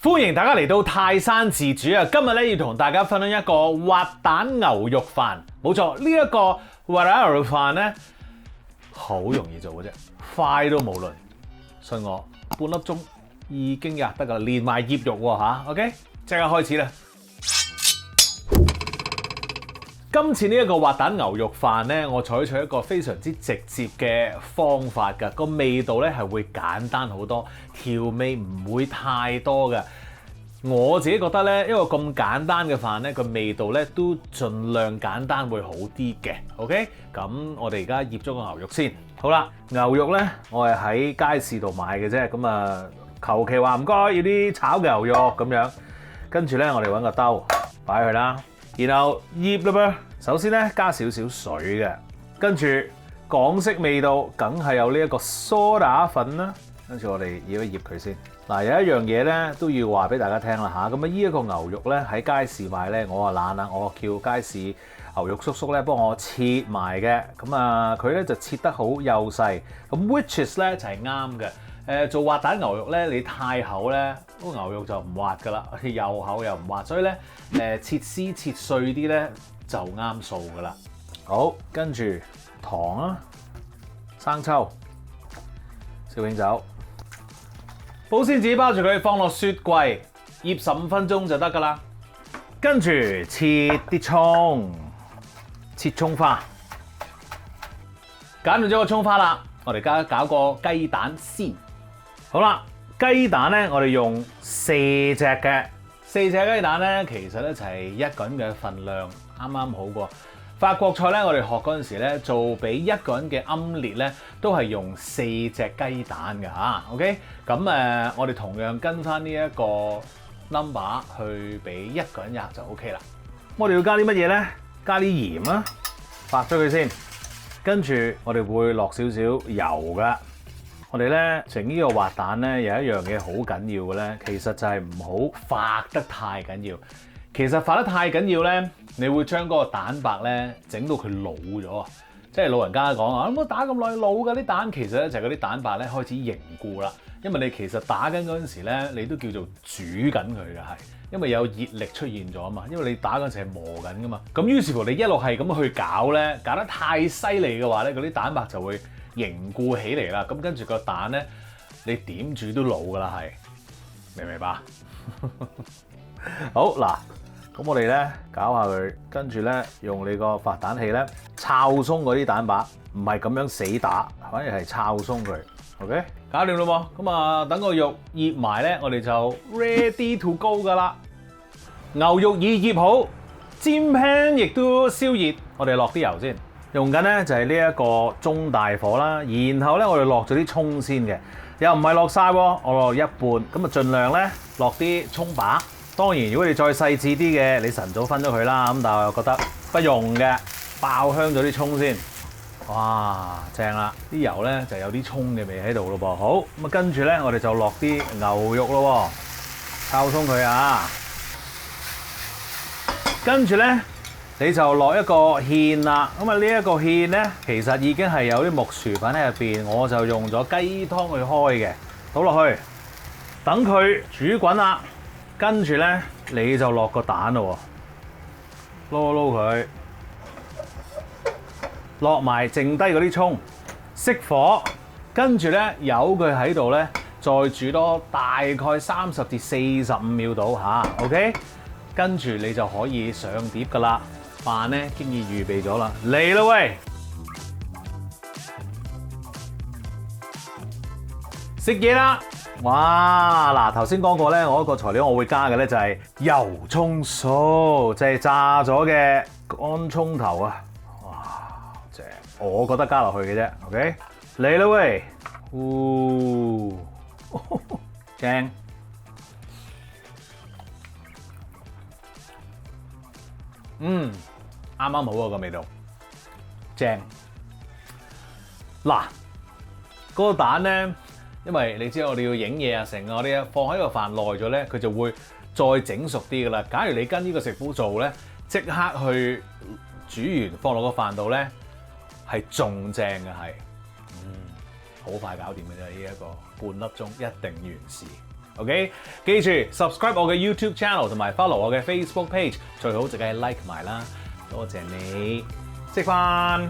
歡迎大家嚟到泰山自煮啊！今日咧要同大家分享一個滑蛋牛肉飯。冇錯，呢一個滑蛋牛肉飯咧好容易做嘅啫，快都冇論。信我，半粒鐘已經入得噶啦，連埋醃肉喎嚇。OK， 即刻開始啦！今次呢一個滑蛋牛肉飯咧，我採取一個非常之直接嘅方法㗎，個味道咧係會簡單好多，調味唔會太多嘅。我自己覺得咧，一個咁簡單嘅飯咧，個味道咧都盡量簡單會好啲嘅。OK， 咁我哋而家醃咗個牛肉先。好啦，牛肉咧我係喺街市度買嘅啫，咁啊求其話唔該要啲炒嘅牛肉咁樣，跟住咧我哋揾個兜擺佢啦。然後醃啦噃，首先咧加少少水嘅，跟住港式味道梗係有呢一個梳打粉啦，跟住我哋醃一醃佢先。嗱，有一樣嘢咧都要話俾大家聽啦嚇，咁啊呢一個牛肉咧喺街市買咧，我話懶啦，我叫街市牛肉叔叔咧幫我切埋嘅，咁啊佢咧就切得好幼細，咁 which is 咧就係啱嘅。做滑蛋牛肉咧，你太厚咧，個牛肉就唔滑噶啦，又厚又唔滑，所以咧切絲切碎啲咧就啱數噶啦。好，跟住糖啦、生抽、紹興酒、保鮮紙包住佢，放落雪櫃醃15分鐘就得噶啦。跟住切啲葱，切葱花，揀到咗個葱花啦，我哋而家搞個雞蛋先。好啦，雞蛋咧，我哋用4隻嘅，4隻雞蛋咧，其實咧就係1個人嘅份量，啱啱好過。法國菜咧，我哋學嗰陣時咧，做俾1個人嘅奄列咧，都係用4隻雞蛋嘅嚇。OK， 咁我哋同樣跟翻呢一個 number 去俾1個人就 OK 啦。我哋要加啲乜嘢咧？加啲鹽啦，發咗佢先，跟住我哋會落少少油噶。我哋咧整呢個滑蛋咧，有一樣嘢好緊要嘅咧，其實就係唔好發得太緊要。其實發得太緊要咧，你會將嗰個蛋白咧整到佢老咗啊！即係老人家講啊，唔好打咁耐老㗎啲蛋，其實咧就係嗰啲蛋白咧開始凝固啦。因為你其實打緊嗰陣時咧，你都叫做煮緊佢嘅係，因為有熱力出現咗啊嘛。因為你打嗰陣時係磨緊噶嘛，咁於是乎你一路係咁去搞咧，搞得太犀利嘅話咧，嗰啲蛋白就會凝固起嚟啦，咁跟住個蛋咧，你點煮都老噶啦，係明唔明白？好嗱，咁我哋咧搞下佢，跟住咧用你個發蛋器咧抄鬆嗰啲蛋白，唔係咁樣死打，反而係抄鬆佢。OK， 搞掂啦喎，咁啊等個肉醃埋咧，我哋就 ready to go 噶啦。牛肉已醃好，煎 pan 亦都燒熱，我哋落啲油先。用緊咧就係呢一個中大火啦，然後咧我哋落咗啲葱先嘅，又唔係落晒喎，我落一半，咁啊盡量咧落啲葱把。當然如果你再細緻啲嘅，你晨早分咗佢啦，咁但係我又覺得不用嘅，爆香咗啲葱先，哇正啦！啲油咧就有啲葱嘅味喺度咯噃。好，咁啊跟住咧我哋就落啲牛肉咯，炒鬆佢啊，跟住咧。你就落一個芡啦，咁啊呢一個芡咧，其實已經係有啲木薯粉喺入邊，我就用咗雞湯去開嘅，倒落去，等佢煮滾啦，跟住咧你就落個蛋咯，撈一撈佢，落埋剩低嗰啲葱，熄火，跟住咧由佢喺度咧，再煮多大概30至45秒到嚇 ，OK， 跟住你就可以上碟噶啦。飯咧經已預備咗啦，嚟啦喂！食嘢啦！哇嗱，頭先講過咧，我一個材料我會加嘅咧就係油葱酥，即係炸咗嘅乾葱頭啊！哇，正！我覺得加落去嘅啫 ，OK？ 嚟啦喂！正！啱啱好啊個味道，正。嗱，嗰個蛋咧，因為你知道我哋要影嘢啊，成我哋放喺個飯耐咗咧，佢就會再整熟啲噶啦。假如你跟呢個食譜做咧，即刻去煮完放落個飯度咧，係仲正嘅係，好快搞掂嘅啫！呢一個半粒鐘一定完事。OK， 記住 subscribe 我嘅 YouTube channel 同埋 follow 我嘅 Facebook page， 最好就梗係 like 埋啦。多謝你，食飯。